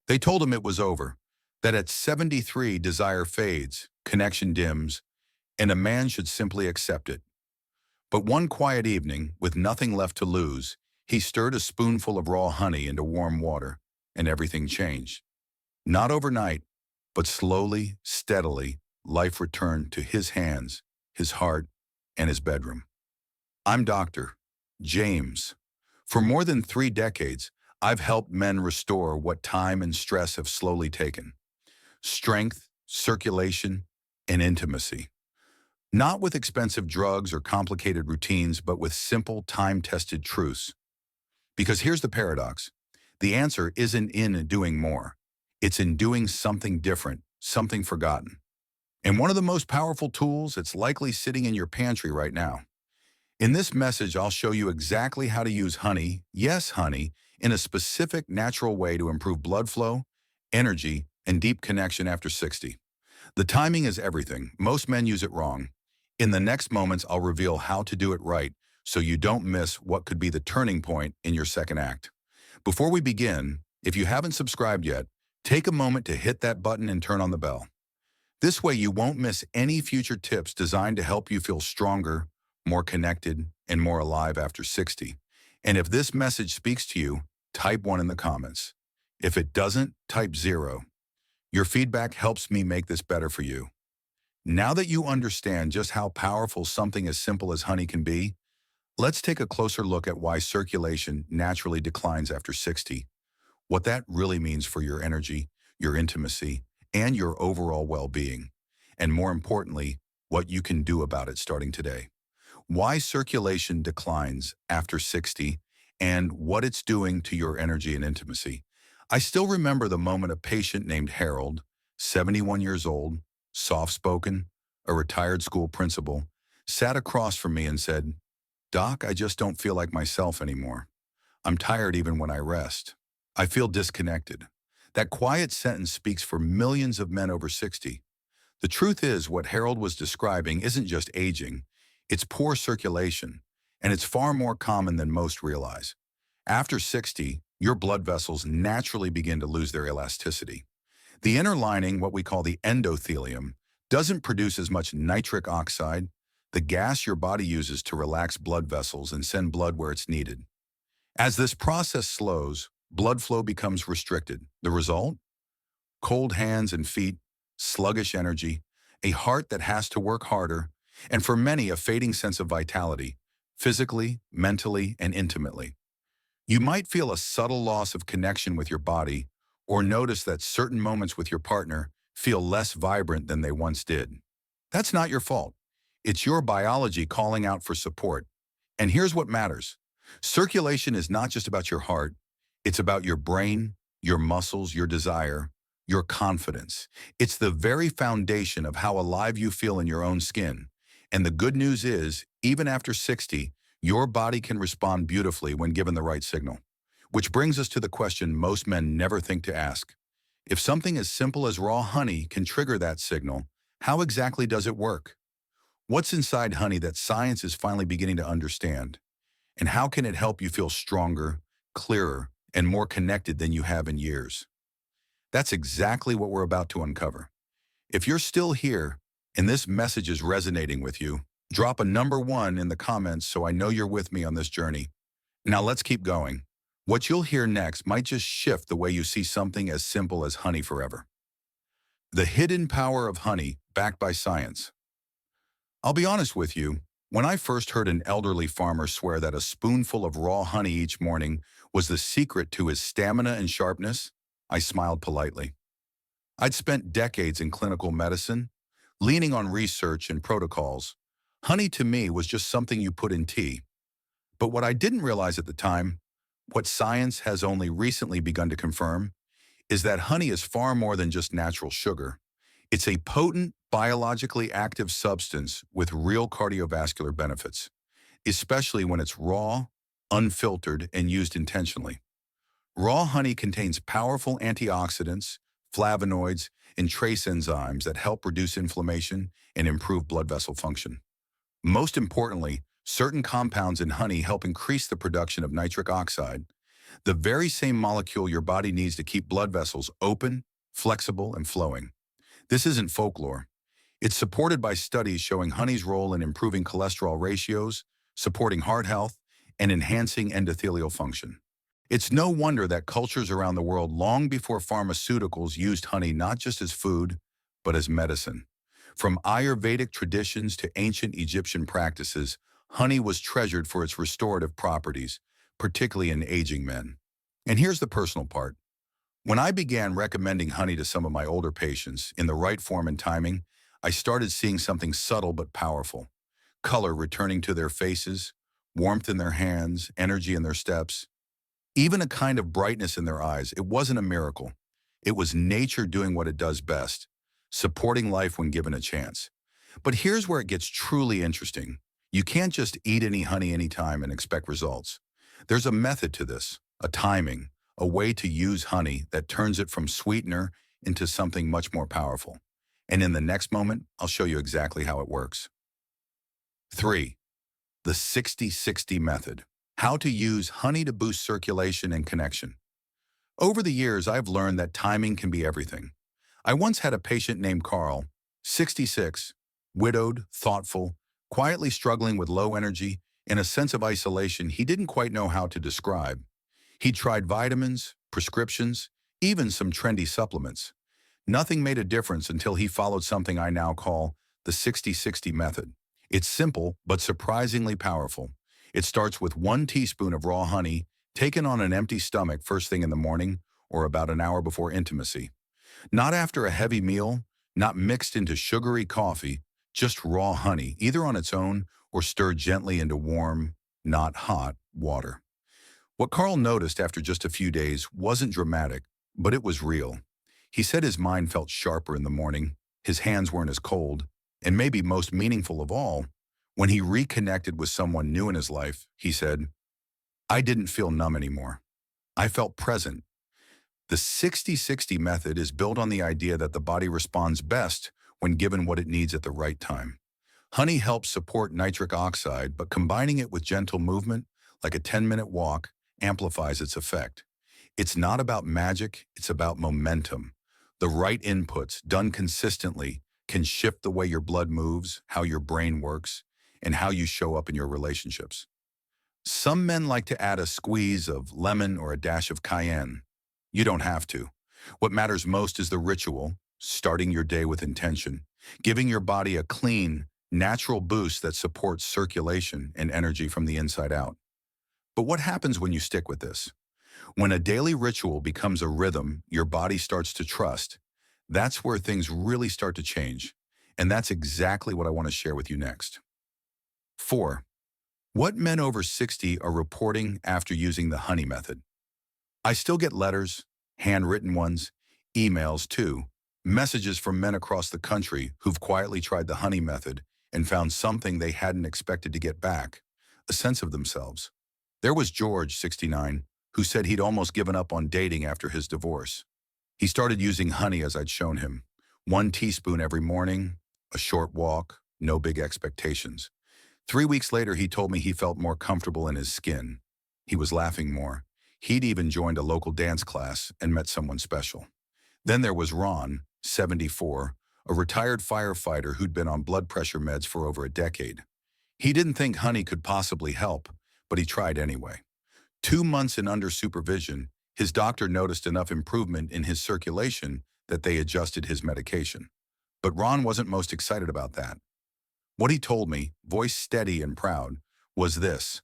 They told him it was over, that at 73 desire fades, connection dims, and a man should simply accept it. But one quiet evening, with nothing left to lose, he stirred a spoonful of raw honey into warm water, and everything changed. Not overnight, but slowly, steadily, life returned to his hands, his heart, and his bedroom. I'm Dr. James. For more than 3 decades, I've helped men restore what time and stress have slowly taken: strength, circulation, and intimacy. Not with expensive drugs or complicated routines, but with simple, time-tested truths. Because here's the paradox. The answer isn't in doing more. It's in doing something different, something forgotten. And one of the most powerful tools, it's likely sitting in your pantry right now. In this message, I'll show you exactly how to use honey, yes, honey, in a specific, natural way to improve blood flow, energy, and deep connection after 60. The timing is everything. Most men use it wrong. In the next moments, I'll reveal how to do it right so you don't miss what could be the turning point in your second act. Before we begin, if you haven't subscribed yet, take a moment to hit that button and turn on the bell. This way you won't miss any future tips designed to help you feel stronger, more connected, and more alive after 60. And if this message speaks to you, type 1 in the comments. If it doesn't, type 0. Your feedback helps me make this better for you. Now that you understand just how powerful something as simple as honey can be, let's take a closer look at why circulation naturally declines after 60, what that really means for your energy, your intimacy, and your overall well-being, and more importantly, what you can do about it starting today. Why circulation declines after 60 and what it's doing to your energy and intimacy. I still remember the moment a patient named Harold, 71 years old, soft-spoken, a retired school principal, sat across from me and said, "Doc, I just don't feel like myself anymore. I'm tired even when I rest. I feel disconnected." That quiet sentence speaks for millions of men over 60. The truth is, what Harold was describing isn't just aging, it's poor circulation, and it's far more common than most realize. After 60, your blood vessels naturally begin to lose their elasticity. The inner lining, what we call the endothelium, doesn't produce as much nitric oxide, the gas your body uses to relax blood vessels and send blood where it's needed. As this process slows, blood flow becomes restricted. The result? Cold hands and feet, sluggish energy, a heart that has to work harder, and for many, a fading sense of vitality, physically, mentally, and intimately. You might feel a subtle loss of connection with your body, or notice that certain moments with your partner feel less vibrant than they once did. That's not your fault. It's your biology calling out for support. And here's what matters. Circulation is not just about your heart. It's about your brain, your muscles, your desire, your confidence. It's the very foundation of how alive you feel in your own skin. And the good news is, even after 60, your body can respond beautifully when given the right signal. Which brings us to the question most men never think to ask. If something as simple as raw honey can trigger that signal, how exactly does it work? What's inside honey that science is finally beginning to understand? And how can it help you feel stronger, clearer, and more connected than you have in years? That's exactly what we're about to uncover. If you're still here and this message is resonating with you, drop a number 1 in the comments so I know you're with me on this journey. Now let's keep going. What you'll hear next might just shift the way you see something as simple as honey forever. The hidden power of honey, backed by science. I'll be honest with you, when I first heard an elderly farmer swear that a spoonful of raw honey each morning was the secret to his stamina and sharpness, I smiled politely. I'd spent decades in clinical medicine, leaning on research and protocols. Honey to me was just something you put in tea. But what I didn't realize at the time, what science has only recently begun to confirm, is that honey is far more than just natural sugar. It's a potent, biologically active substance with real cardiovascular benefits, especially when it's raw, unfiltered, and used intentionally. Raw honey contains powerful antioxidants, flavonoids, and trace enzymes that help reduce inflammation and improve blood vessel function. Most importantly, certain compounds in honey help increase the production of nitric oxide, the very same molecule your body needs to keep blood vessels open, flexible, and flowing. This isn't folklore. It's supported by studies showing honey's role in improving cholesterol ratios, supporting heart health, and enhancing endothelial function. It's no wonder that cultures around the world long before pharmaceuticals used honey not just as food, but as medicine. From Ayurvedic traditions to ancient Egyptian practices, honey was treasured for its restorative properties, particularly in aging men. And here's the personal part. When I began recommending honey to some of my older patients in the right form and timing, I started seeing something subtle but powerful. Color returning to their faces, warmth in their hands, energy in their steps, even a kind of brightness in their eyes. It wasn't a miracle. It was nature doing what it does best, supporting life when given a chance. But here's where it gets truly interesting. You can't just eat any honey anytime and expect results. There's a method to this, a timing, a way to use honey that turns it from sweetener into something much more powerful. And in the next moment, I'll show you exactly how it works. 3. The 60-60 method. How to use honey to boost circulation and connection. Over the years, I've learned that timing can be everything. I once had a patient named Carl, 66, widowed, thoughtful, quietly struggling with low energy and a sense of isolation he didn't quite know how to describe. He tried vitamins, prescriptions, even some trendy supplements. Nothing made a difference until he followed something I now call the 60-60 method. It's simple, but surprisingly powerful. It starts with 1 teaspoon of raw honey taken on an empty stomach first thing in the morning or about an hour before intimacy. Not after a heavy meal, not mixed into sugary coffee, just raw honey, either on its own or stirred gently into warm, not hot, water. What Carl noticed after just a few days wasn't dramatic, but it was real. He said his mind felt sharper in the morning, his hands weren't as cold, and maybe most meaningful of all, when he reconnected with someone new in his life, he said, "I didn't feel numb anymore. I felt present." The 60-60 method is built on the idea that the body responds best when given what it needs at the right time. Honey helps support nitric oxide, but combining it with gentle movement, like a 10-minute walk, amplifies its effect. It's not about magic, it's about momentum. The right inputs, done consistently, can shift the way your blood moves, how your brain works, and how you show up in your relationships. Some men like to add a squeeze of lemon or a dash of cayenne. You don't have to. What matters most is the ritual, starting your day with intention, giving your body a clean, natural boost that supports circulation and energy from the inside out. But what happens when you stick with this? When a daily ritual becomes a rhythm your body starts to trust, that's where things really start to change. And that's exactly what I want to share with you next. 4. What men over 60 are reporting after using the honey method. I still get letters, handwritten ones, emails too, messages from men across the country who've quietly tried the honey method and found something they hadn't expected to get back, a sense of themselves. There was George, 69, who said he'd almost given up on dating after his divorce. He started using honey as I'd shown him. 1 teaspoon every morning, a short walk, no big expectations. 3 weeks later, he told me he felt more comfortable in his skin. He was laughing more. He'd even joined a local dance class and met someone special. Then there was Ron, 74, a retired firefighter who'd been on blood pressure meds for over a decade. He didn't think honey could possibly help, but he tried anyway. 2 months in under supervision, his doctor noticed enough improvement in his circulation that they adjusted his medication. But Ron wasn't most excited about that. What he told me, voice steady and proud, was this: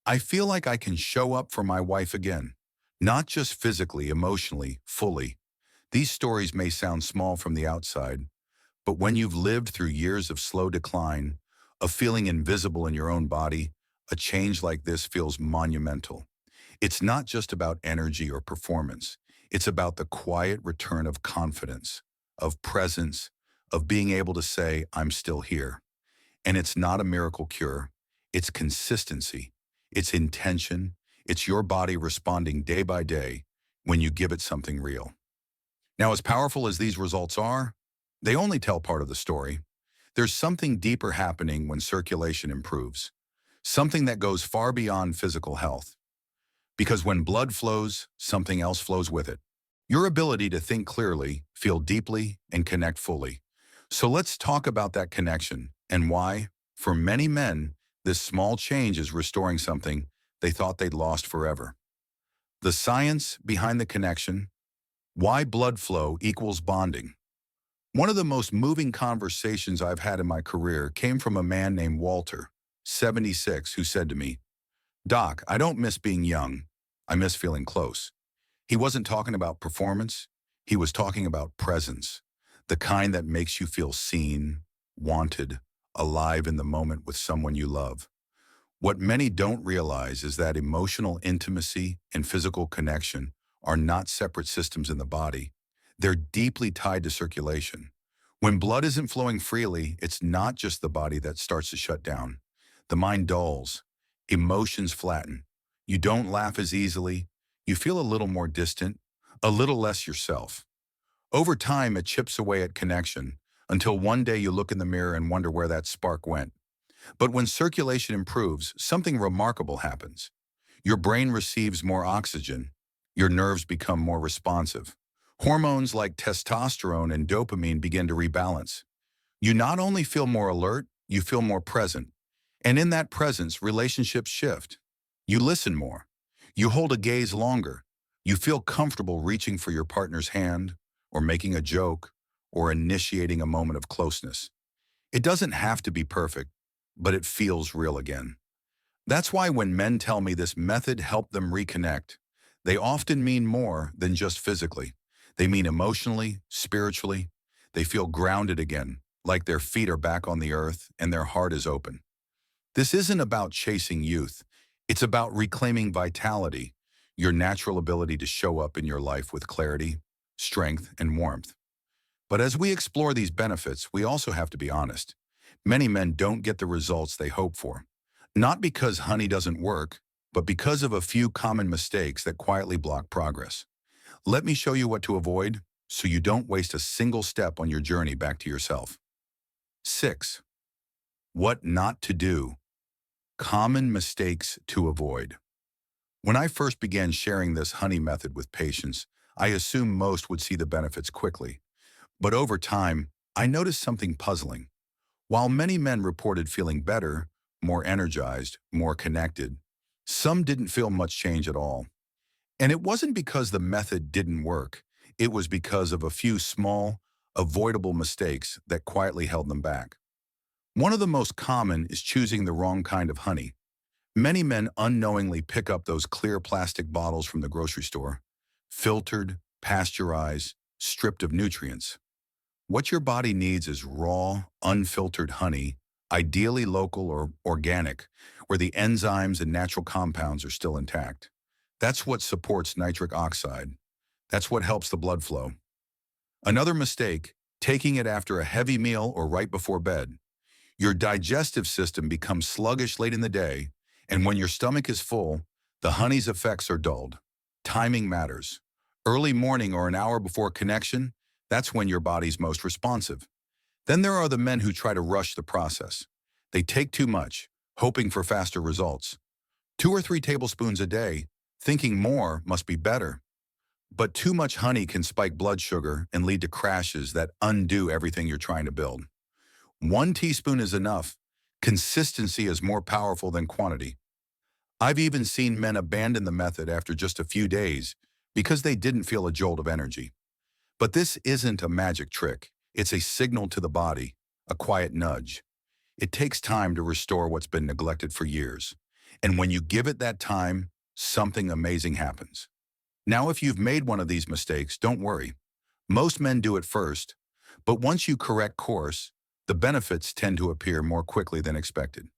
"I feel like I can show up for my wife again. Not just physically, emotionally, fully." These stories may sound small from the outside, but when you've lived through years of slow decline, of feeling invisible in your own body, a change like this feels monumental. It's not just about energy or performance. It's about the quiet return of confidence, of presence, of being able to say, "I'm still here." And it's not a miracle cure. It's consistency. It's intention. It's your body responding day by day when you give it something real. Now, as powerful as these results are, they only tell part of the story. There's something deeper happening when circulation improves, something that goes far beyond physical health. Because when blood flows, something else flows with it. Your ability to think clearly, feel deeply, and connect fully. So let's talk about that connection and why, for many men, this small change is restoring something they thought they'd lost forever. The science behind the connection, why blood flow equals bonding. One of the most moving conversations I've had in my career came from a man named Walter, 76, who said to me, "Doc, I don't miss being young. I miss feeling close." He wasn't talking about performance. He was talking about presence, the kind that makes you feel seen, wanted, alive in the moment with someone you love. What many don't realize is that emotional intimacy and physical connection are not separate systems in the body. They're deeply tied to circulation. When blood isn't flowing freely, it's not just the body that starts to shut down. The mind dulls, emotions flatten. You don't laugh as easily. You feel a little more distant, a little less yourself. Over time, it chips away at connection until one day you look in the mirror and wonder where that spark went. But when circulation improves, something remarkable happens. Your brain receives more oxygen. Your nerves become more responsive. Hormones like testosterone and dopamine begin to rebalance. You not only feel more alert, you feel more present. And in that presence, relationships shift. You listen more. You hold a gaze longer. You feel comfortable reaching for your partner's hand, or making a joke, or initiating a moment of closeness. It doesn't have to be perfect, but it feels real again. That's why when men tell me this method helped them reconnect, they often mean more than just physically. They mean emotionally, spiritually. They feel grounded again, like their feet are back on the earth and their heart is open. This isn't about chasing youth. It's about reclaiming vitality, your natural ability to show up in your life with clarity, strength, and warmth. But as we explore these benefits, we also have to be honest. Many men don't get the results they hope for. Not because honey doesn't work, but because of a few common mistakes that quietly block progress. Let me show you what to avoid so you don't waste a single step on your journey back to yourself. 6. What not to do. Common mistakes to avoid. When I first began sharing this honey method with patients, I assumed most would see the benefits quickly. But over time, I noticed something puzzling. While many men reported feeling better, more energized, more connected, some didn't feel much change at all. And it wasn't because the method didn't work. It was because of a few small, avoidable mistakes that quietly held them back. One of the most common is choosing the wrong kind of honey. Many men unknowingly pick up those clear plastic bottles from the grocery store, filtered, pasteurized, stripped of nutrients. What your body needs is raw, unfiltered honey, ideally local or organic, where the enzymes and natural compounds are still intact. That's what supports nitric oxide. That's what helps the blood flow. Another mistake, taking it after a heavy meal or right before bed. Your digestive system becomes sluggish late in the day, and when your stomach is full, the honey's effects are dulled. Timing matters. Early morning or an hour before connection, that's when your body's most responsive. Then there are the men who try to rush the process. They take too much, hoping for faster results. 2 or 3 tablespoons a day, thinking more must be better. But too much honey can spike blood sugar and lead to crashes that undo everything you're trying to build. 1 teaspoon is enough. Consistency is more powerful than quantity. I've even seen men abandon the method after just a few days because they didn't feel a jolt of energy. But this isn't a magic trick. It's a signal to the body, a quiet nudge. It takes time to restore what's been neglected for years. And when you give it that time, something amazing happens. Now, if you've made one of these mistakes, don't worry. Most men do it first, but once you correct course, the benefits tend to appear more quickly than expected.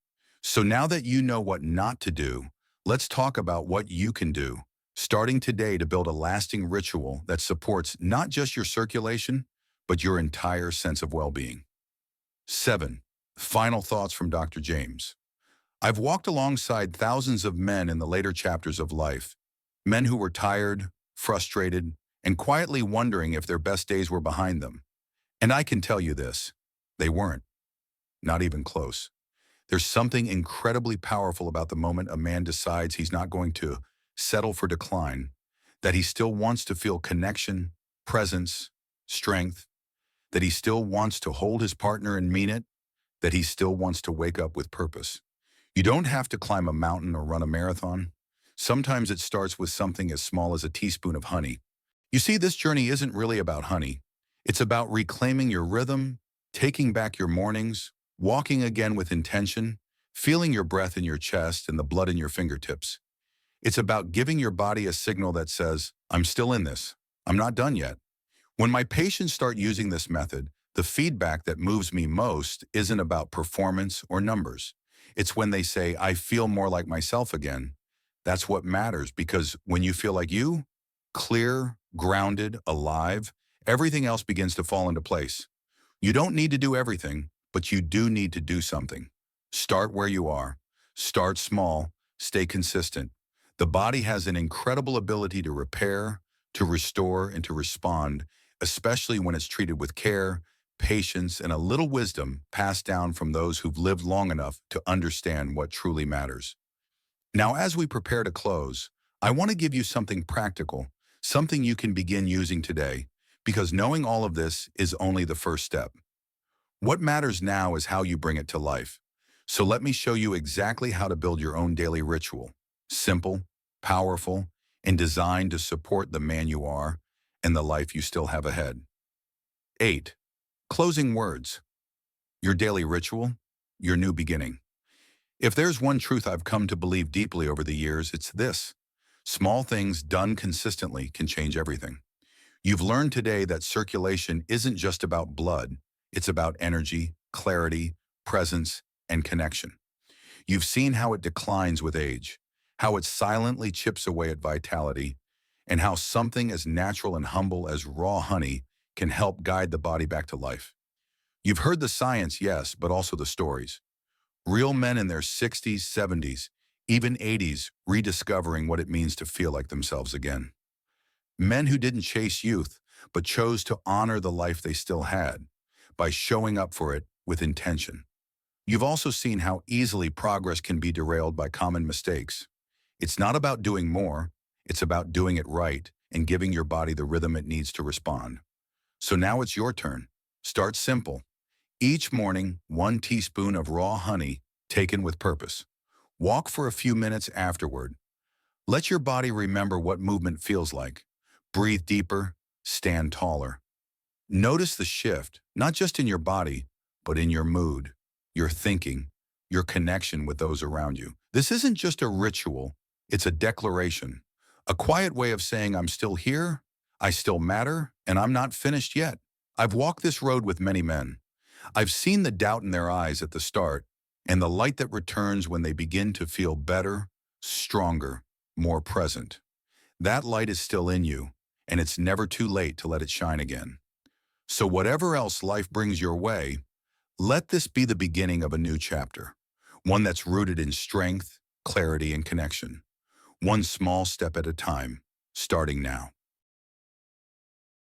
So now that you know what not to do, let's talk about what you can do, starting today to build a lasting ritual that supports not just your circulation, but your entire sense of well-being. 7. Final thoughts from Dr. James. I've walked alongside thousands of men in the later chapters of life, men who were tired, frustrated, and quietly wondering if their best days were behind them. And I can tell you this, they weren't, not even close. There's something incredibly powerful about the moment a man decides he's not going to settle for decline, that he still wants to feel connection, presence, strength, that he still wants to hold his partner and mean it, that he still wants to wake up with purpose. You don't have to climb a mountain or run a marathon. Sometimes it starts with something as small as a teaspoon of honey. You see, this journey isn't really about honey. It's about reclaiming your rhythm, taking back your mornings, walking again with intention, feeling your breath in your chest and the blood in your fingertips. It's about giving your body a signal that says, I'm still in this. I'm not done yet. When my patients start using this method, the feedback that moves me most isn't about performance or numbers. It's when they say, I feel more like myself again. That's what matters, because when you feel like you, clear, grounded, alive, everything else begins to fall into place. You don't need to do everything, but you do need to do something. Start where you are. Start small. Stay consistent. The body has an incredible ability to repair, to restore, and to respond, especially when it's treated with care, patience, and a little wisdom passed down from those who've lived long enough to understand what truly matters. Now, as we prepare to close, I want to give you something practical, something you can begin using today, because knowing all of this is only the first step. What matters now is how you bring it to life. So let me show you exactly how to build your own daily ritual. Simple, powerful, and designed to support the man you are and the life you still have ahead. 8. Closing words. Your daily ritual, your new beginning. If there's one truth I've come to believe deeply over the years, it's this. Small things done consistently can change everything. You've learned today that circulation isn't just about blood. It's about energy, clarity, presence, and connection. You've seen how it declines with age, how it silently chips away at vitality, and how something as natural and humble as raw honey can help guide the body back to life. You've heard the science, yes, but also the stories. Real men in their 60s, 70s, even 80s, rediscovering what it means to feel like themselves again. Men who didn't chase youth, but chose to honor the life they still had by showing up for it with intention. You've also seen how easily progress can be derailed by common mistakes. It's not about doing more, it's about doing it right and giving your body the rhythm it needs to respond. So now it's your turn. Start simple. Each morning, 1 teaspoon of raw honey taken with purpose. Walk for a few minutes afterward. Let your body remember what movement feels like. Breathe deeper, stand taller. Notice the shift, not just in your body, but in your mood, your thinking, your connection with those around you. This isn't just a ritual, it's a declaration. A quiet way of saying I'm still here, I still matter, and I'm not finished yet. I've walked this road with many men. I've seen the doubt in their eyes at the start, and the light that returns when they begin to feel better, stronger, more present. That light is still in you, and it's never too late to let it shine again. So whatever else life brings your way, let this be the beginning of a new chapter, one that's rooted in strength, clarity, and connection. One small step at a time, starting now.